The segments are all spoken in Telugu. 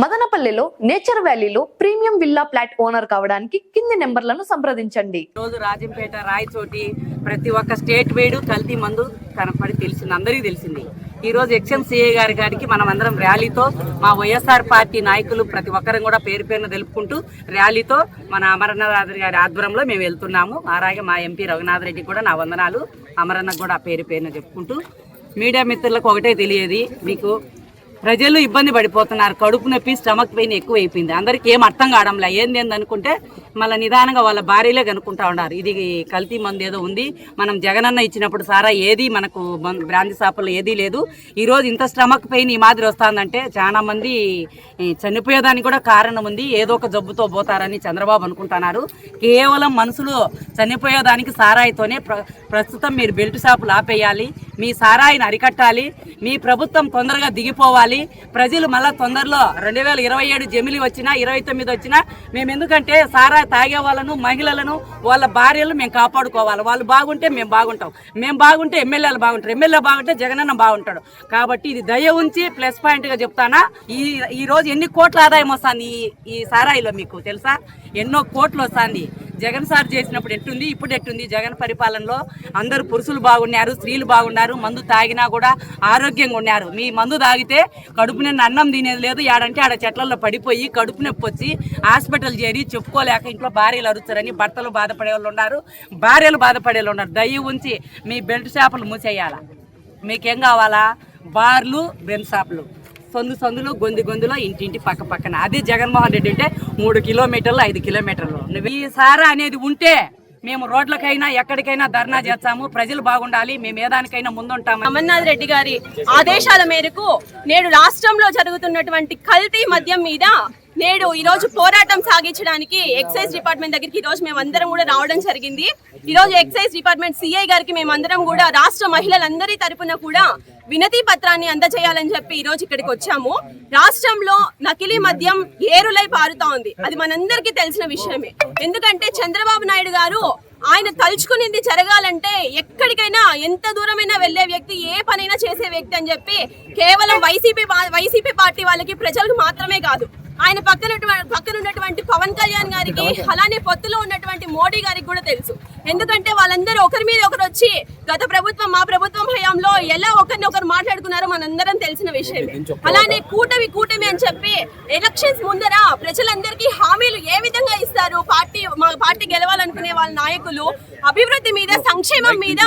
మదనపల్లిలో నేచర్ వ్యాలీలో ప్రీమియం విల్లా ఫ్లాట్ ఓనర్ కావడానికి కింది నెంబర్లను సంప్రదించండి. రోజు రాజంపేట రాయచోటి ప్రతి ఒక్క స్టేట్ వేడు కల్తీ మందు కనపడి తెలిసింది, అందరికీ తెలిసింది. ఈ రోజు ఎక్స్ఎంసీఏ గారికి మనం అందరం ర్యాలీతో మా వైఎస్ఆర్ పార్టీ నాయకులు ప్రతి ఒక్కరం కూడా పేరు పేరున తెలుపుకుంటూ ర్యాలీతో మన అమరనాథ్ గారి ఆధ్వర్యంలో మేము వెళ్తున్నాము. అలాగే మా ఎంపీ రఘునాథ్ రెడ్డి కూడా నా వందనాలు, అమరన్నకు కూడా పేరు పేరున చెప్పుకుంటూ మీడియా మిత్రులకు ఒకటే తెలియదు, మీకు ప్రజలు ఇబ్బంది పడిపోతున్నారు. కడుపు నొప్పి, స్టమక్ పెయిన్ ఎక్కువ అయిపోయింది. అందరికీ ఏం అర్థం కావడంలే. ఏంది అనుకుంటే మళ్ళీ నిదానంగా వాళ్ళ భార్యలే కనుక్కుంటా ఉన్నారు. ఇది కల్తీ మందు ఏదో ఉంది, మనం జగనన్న ఇచ్చినప్పుడు సారా ఏది మనకు బ్రాంతి షాపుల్లో ఏదీ లేదు. ఈరోజు ఇంత స్టమక్ పెయిన్ ఈ మాదిరి వస్తుందంటే చాలా మంది చనిపోయేదానికి కూడా కారణం ఉంది. ఏదో ఒక జబ్బుతో పోతారని చంద్రబాబు అనుకుంటున్నారు. కేవలం మనుషులు చనిపోయేదానికి సారాయితోనే ప్రస్తుతం మీరు బెల్ట్ షాపులు ఆపేయాలి, మీ సారాయిని అరికట్టాలి, మీ ప్రభుత్వం తొందరగా దిగిపోవాలి. ప్రజలు మళ్ళీ తొందరలో 2027 జమిలి వచ్చినా 29 వచ్చినా మేము ఎందుకంటే సారా తాగే వాళ్ళను, మహిళలను, వాళ్ళ భార్యలు మేము కాపాడుకోవాలి. వాళ్ళు బాగుంటే మేము బాగుంటాం, మేము బాగుంటే ఎమ్మెల్యేలు బాగుంటారు, ఎమ్మెల్యే బాగుంటే జగనన్న బాగుంటాడు. కాబట్టి ఇది దయ ఉంచి ప్లస్ పాయింట్గా చెప్తానా. ఈ రోజు ఎన్ని కోట్ల ఆదాయం వస్తుంది ఈ సారాయిలో మీకు తెలుసా? ఎన్నో కోట్లు వస్తుంది. జగన్ సార్ చేసినప్పుడు ఎట్టుంది, ఇప్పుడు ఎట్టుంది? జగన్ పరిపాలనలో అందరూ పురుషులు బాగున్నారు, స్త్రీలు బాగున్నారు, మందు తాగినా కూడా ఆరోగ్యంగా ఉన్నారు. మీ మందు తాగితే కడుపు నిండా అన్నం తినేది లేదు. ఆడంటే ఆడ చెట్లలో పడిపోయి కడుపు నొప్పి వచ్చి హాస్పిటల్ చేరి చెప్పుకోలేక ఇంట్లో భార్యలు అరుస్తారని భర్తలు బాధపడే వాళ్ళు ఉన్నారు, భార్యలు బాధపడే వాళ్ళు ఉన్నారు. దయ ఉంచి మీ బెల్ట్ షాపులు మూసేయాలా. మీకేం కావాలా? బార్లు, బెల్ట్ షాపులు, సందులో గొంతులో ఇంటింటి పక్క పక్కన. అదే జగన్మోహన్ రెడ్డి అంటే 3 కిలోమీటర్లు 5 కిలోమీటర్లు. ఈ సారా అనేది ఉంటే మేము రోడ్లకైనా ఎక్కడికైనా ధర్నా చేస్తాము. ప్రజలు బాగుండాలి, మేము ఏదానికైనా ముందుంటాము. అమర్నాథ్ రెడ్డి గారి ఆదేశాల మేరకు నేడు రాష్ట్రంలో జరుగుతున్నటువంటి కల్తీ మద్యం మీద నేడు ఈ రోజు పోరాటం సాగించడానికి ఎక్సైజ్ డిపార్ట్మెంట్ దగ్గరికి ఈ రోజు మేమందరం కూడా రావడం జరిగింది. ఈ రోజు ఎక్సైజ్ డిపార్ట్మెంట్ సిఐ గారికి మేమందరం కూడా రాష్ట్ర మహిళలందరి తరపున కూడా వినతి పత్రాన్ని అందజేయాలని చెప్పి ఈ రోజు ఇక్కడికి వచ్చాము. రాష్ట్రంలో నకిలీ మద్యం ఏరులై పారుతా ఉంది, అది మనందరికీ తెలిసిన విషయమే. ఎందుకంటే చంద్రబాబు నాయుడు గారు ఆయన తలుచుకునేది జరగాలంటే ఎక్కడికైనా ఎంత దూరమైనా వెళ్లే వ్యక్తి, ఏ పనైనా చేసే వ్యక్తి అని చెప్పి కేవలం వైసీపీ పార్టీ వాళ్ళకి, ప్రజలకు మాత్రమే కాదు, ఆయన పక్కన ఉన్నటువంటి పవన్ కళ్యాణ్ గారికి, అలానే పొత్తులో ఉన్నటువంటి మోడీ గారికి కూడా తెలుసు. ఎందుకంటే వాళ్ళందరూ ఒకరి మీద ఒకరు వచ్చి గత ప్రభుత్వం, మా ప్రభుత్వం హయాంలో ఎలా ఒకరినొకరు మాట్లాడుకున్నారో మనందరం తెలిసిన విషయమే. అలానే కూటమి అని చెప్పి ఎలక్షన్స్ ముందర ప్రజలందరికీ హామీలు ఏ విధంగా ఇస్తారు? మా పార్టీ గెలవాలనుకునే వాళ్ళ నాయకులు అభివృద్ధి మీద, సంక్షేమం మీద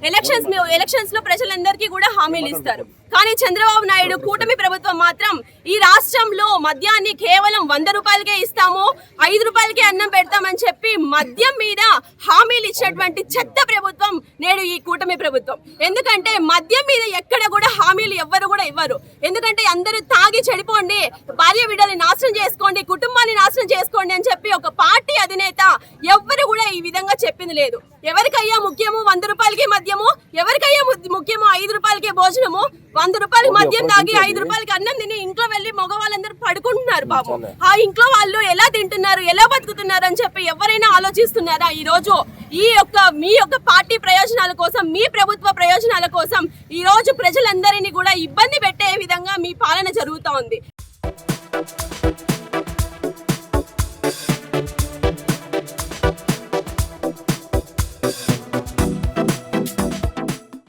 ఎలక్షన్స్ లో ప్రజలందరికీ కూడా హామీలు ఇస్తారు. కానీ చంద్రబాబు నాయుడు కూటమి ప్రభుత్వం మాత్రం ఈ రాష్ట్రంలో మద్యాన్ని కేవలం 100 రూపాయలకే ఇస్తాము, 5 రూపాయలకే అన్నం పెడతామని చెప్పి మద్యం మీద హామీలు ఇచ్చినటువంటి చెత్త ప్రభుత్వం నేడు ఈ కూటమి ప్రభుత్వం. ఎందుకంటే మద్యం మీద ఎక్కడ కూడా హామీలు ఎవ్వరు కూడా ఇవ్వరు. ఎందుకంటే అందరూ తాగి చెడిపోండి, భార్య బిడ్డల్ని నాశనం చేసుకోండి, కుటుంబాన్ని నాశనం చేసుకోండి అని చెప్పి ఒక పార్టీ అధినేత ఎవ్వరు కూడా ఈ విధంగా చెప్పింది లేదు. ఎవరికయ్యా ముఖ్యము 100 రూపాయలకి మద్యము, ఎవరికయ్యా ముఖ్యము 5 రూపాయలకి భోజనము? 100 రూపాయలకి మద్యం తాగి 5 రూపాయలకి అన్నం తిని ఇంట్లో వెళ్ళి మగవాళ్ళందరూ పడుకుంటున్నారు. బాబు, ఆ ఇంట్లో వాళ్ళు ఎలా తింటున్నారు, ఎలా బతుకుతున్నారు అని చెప్పి ఎవరైనా ఆలోచిస్తున్నారా? ఈ రోజు మీ యొక్క పార్టీ ప్రయోజనాల కోసం, మీ ప్రభుత్వ ప్రయోజనాల కోసం ఈ రోజు ప్రజలందరినీ కూడా ఇబ్బంది పెట్టే విధంగా మీ పాలన జరుగుతూ ఉంది.